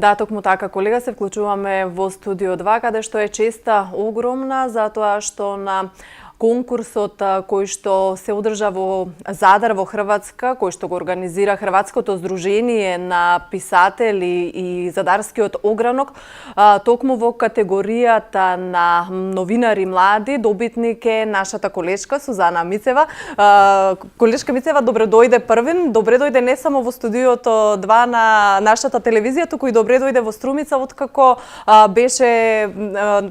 Да, токму така, колега, се вклучуваме во студио 2, каде што е честа огромна, затоа што на конкурсот кој што се одржа во Задар во Хрватска, кој што го организира Хрватското здружение на писатели и Задарскиот огранок, токму во категоријата на новинари млади, добитник е нашата колешка Сузана Мицева. Колешка Мицева, добре дојде првин, добре дојде не само во студиото 2 на нашата телевизија, туку и добре дојде во Струмица, откако беше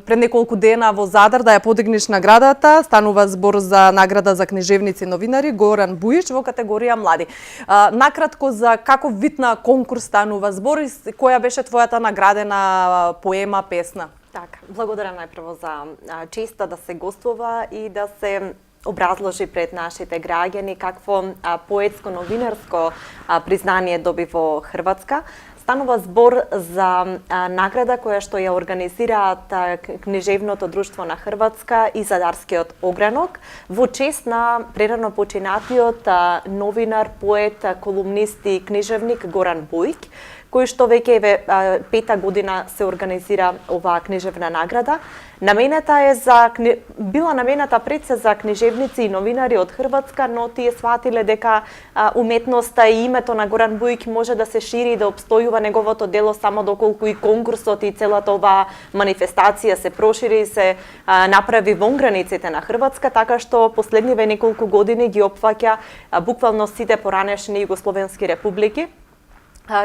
пред неколку дена во Задар да ја подигнеш наградата. Станува збор за награда за книжевници и новинари Горан Бујич во категорија млади. Накратко за каков вид на конкурс станува збор и која беше твојата наградена поема, песна? Така, благодарам најпрво за честа да се гостува и да се образложи пред нашите граѓани какво поетско-новинарско признание доби во Хрватска. Станува збор за награда која што ја организираат Книжевното друштво на Хрватска и Задарскиот огранок во чест на прерано починатиот новинар, поет, колумнист и книжевник Горан Бујик, кој што веќе пета година се организира оваа книжевна награда. Била намената пред се за книжевници и новинари од Хрватска, но тие сватиле дека уметноста и името на Горан Бујик може да се шири и да обстојува неговото дело само доколку и конкурсот и целата оваа манифестација се прошири и се направи вон границите на Хрватска, така што последниве неколку години ги опфаќа буквално сите поранешни југословенски републики.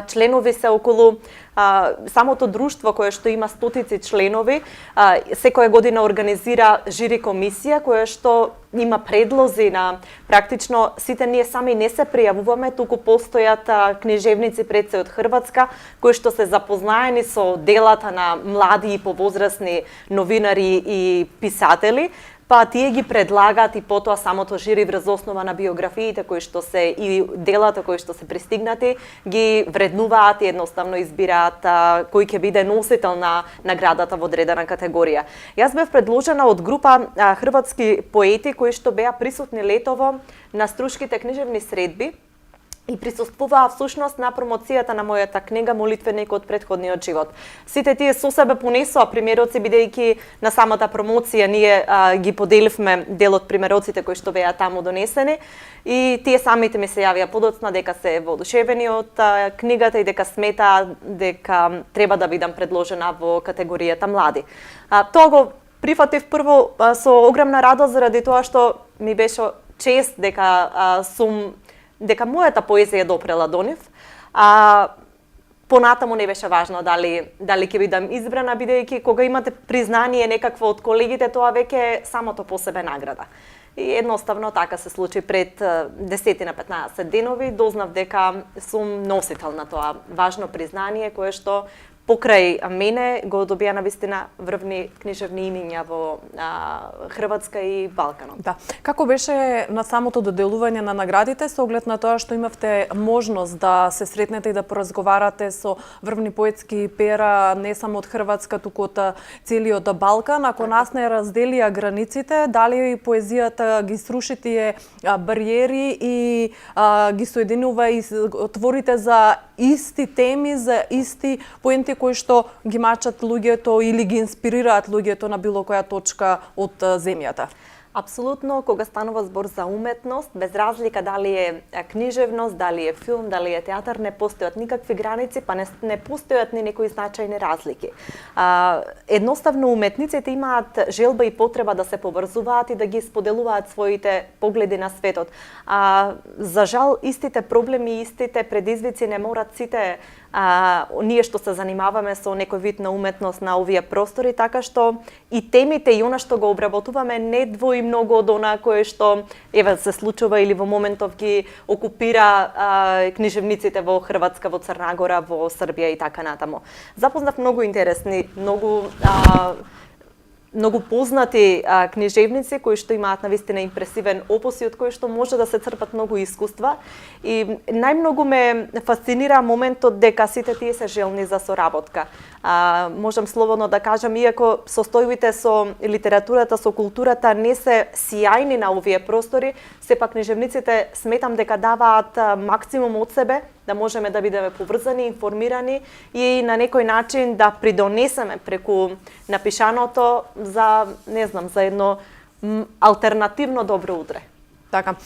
Членови се околу самото друштво кое што има стотици членови, секоја година организира жири комисија која што има предлози на практично сите ние сами не се пријавуваме, туку постојат книжевници пред се од Хрватска кои што се запознаени со делата на млади и повозрасни новинари и писатели, па тие ги предлагаат и потоа самото жири врз основа на биографиите кои што се и делата кои што се пристигнати ги вреднуваат и едноставно избираат кој ќе биде носител на наградата во одредена категорија. Јас бев предложена од група хрватски поети кои што беа присутни летово на Струшките книжевни средби и присуствуваа всушност на промоцијата на мојата книга Молитвеник од претходниот живот. Сите тие со себе понесоа примероци, бидејќи на самата промоција ние ги поделивме дел од примероците кои што беа таму донесени и тие самите ми се јавија подоцна дека се воодушевени од книгата и дека сметаа дека треба да бидам предложена во категоријата млади. Тоа го прифатив прво со огромна радост заради тоа што ми беше чест дека мојата поезија допрела до нив. Понатаму не беше важно дали ќе бидам избрана, бидејќи кога имате признание некакво од колегите, тоа веќе е самото по себе награда. И едноставно така се случи пред 10 на 15 денови, дознав дека сум носител на тоа важно признание кое што покрај мене го добија навистина врвни книжевни имиња во Хрватска и Балканот. Да. Како беше на самото доделување на наградите со оглед на тоа што имавте можност да се сретнете и да поразговарате со врвни поетски пера не само од Хрватска, туку од целиот Балкан, ако нас не разделија границите, дали поезијата ги сруши тие бариери и ги соединува и отворите за исти теми, за исти поенти кои што ги мачат луѓето или ги инспирираат луѓето на било која точка од земјата? Апсолутно, кога станува збор за уметност, без разлика дали е книжевност, дали е филм, дали е театар, не постојат никакви граници, па не постојат ни некои значајни разлики. Едноставно, уметниците имаат желба и потреба да се поврзуваат и да ги споделуваат своите погледи на светот. За жал, истите проблеми, истите предизвици не морат сите ние што се занимаваме со некој вид на уметност на овие простори, така што и темите и она што го обработуваме не двои многу од она кое што се случува или во моментов ги окупира книжевниците во Хрватска, во Црна Гора, во Србија и така натаму. Запознав многу интересни, многу познати книжевници кои што имаат навистина импресивен опус и од кои што може да се црпат многу искуства. И најмногу ме фасцинира моментот дека сите тие се желни за соработка. Можам слободно да кажам, иако состојбите со литературата, со културата не се сјајни на овие простори, сепак книжевниците сметам дека даваат максимум од себе да можеме да бидеме поврзани, информирани и на некој начин да придонесеме преку напишаното за, не знам, за едно алтернативно добро утре. Така,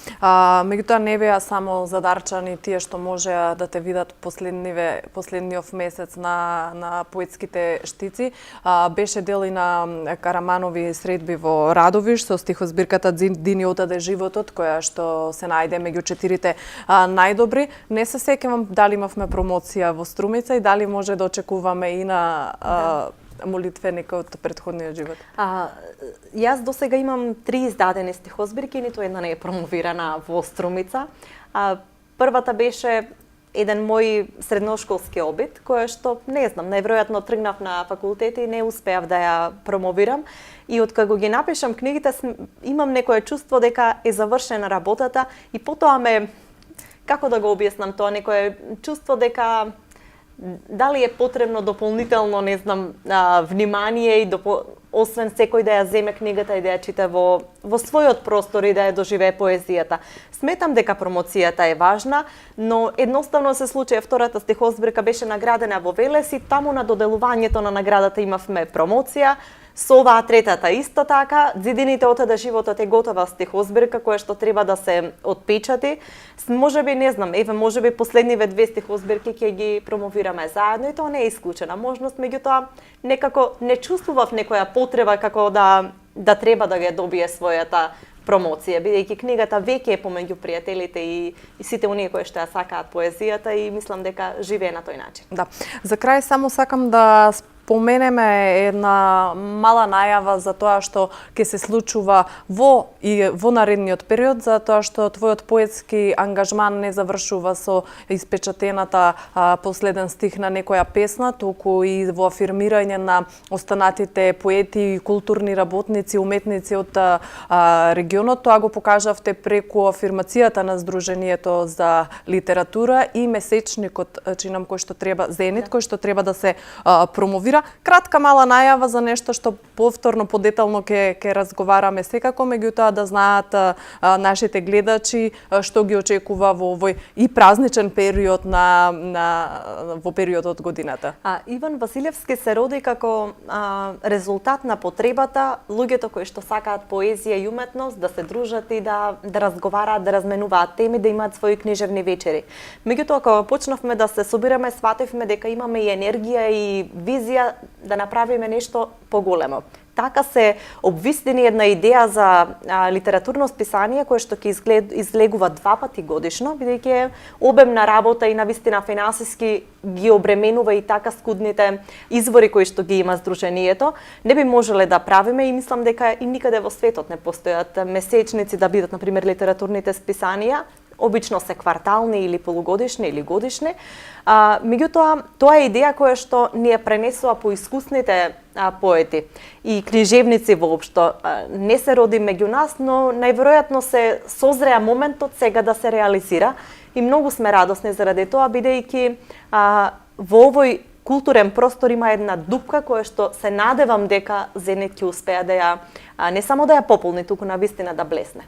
меѓутоа не беа само задарчани тие што можеа да те видат последниот месец на поетските штици. Беше дел и на Караманови средби во Радовиш со стихозбирката Дини отаде животот, која што се најде меѓу 4 најдобри. Не се сеќавам дали имавме промоција во Струмица и дали може да очекуваме и на молитвеник од претходниот живот? Јас досега имам 3 издадени стихозбирки, ниту една не е промовирана во Струмица. Првата беше еден мој средношколски обид, која што, не знам, најверојатно тргнав на факултет и не успеав да ја промовирам. И откако ги напишам книгите, имам некое чувство дека е завршена работата и потоа како да го објаснам тоа, некое чувство дека дали е потребно дополнително, не знам, внимание и освен секој да ја земе книгата и да ја чита во својот простор и да ја доживее поезијата. Сметам дека промоцијата е важна, но едноставно се случи втората стихозбирка беше наградена во Велес и таму на доделувањето на наградата имавме промоција. Со оваа третата исто така, Зидините отаде животот е готова стихозбирка која што треба да се отпечати. Можеби, не знам, можеби последниве 2 стихозбирки ќе ги промовираме заедно и тоа не е исклучена можност, меѓутоа некако не чувствував некоја потреба како да треба да ја добие својата промоција, бидејќи книгата веќе е помеѓу пријателите и сите оние кои што ја сакаат поезијата и мислам дека живее на тој начин. Да. За крај само сакам да споменеме една мала најава за тоа што ќе се случува во наредниот период, за тоа што твојот поетски ангажман не завршува со испечатената последен стих на некоја песна, туку и во афирмирање на останатите поети и културни работници, уметници од регионот. Тоа го покажавте преку афирмацијата на Сдруженијето за литература и месечникот, чинам, кој што треба, Зенит, кој што треба да се промовира. Кратка мала најава за нешто што повторно подетално ќе разговараме секако, меѓутоа да знаат нашите гледачи што ги очекува во овој и празничен период во периодот од годината. Иван Василевски се роди како резултат на потребата луѓето кои што сакаат поезија и уметност да се дружат и да разговараат, да разменуваат теми, да имаат своји книжевни вечери. Меѓутоа кога почнавме да се собираме, сватевме дека имаме и енергија и визија да направиме нешто поголемо. Така се обвистени една идеја за литературно списание кое што ќе излегува 2 пати годишно, бидејќи е обемна работа и навистина финансиски ги обременува и така скудните извори кои што ги има Сдруженијето. Не би можеле да правиме и мислам дека и никаде во светот не постојат месечници да бидат, например, литературните списанија. Обично се квартални или полугодишни или годишни. Меѓутоа, тоа е идеја која што ни ја пренесува по искусните поети и книжевници воопшто. Не се роди меѓу нас, но најверојатно се созреа моментот сега да се реализира и многу сме радосни заради тоа, бидејќи во овој културен простор има една дупка која што се надевам дека Зенит ќе успеа да ја не само да ја пополни, туку навистина да блесне.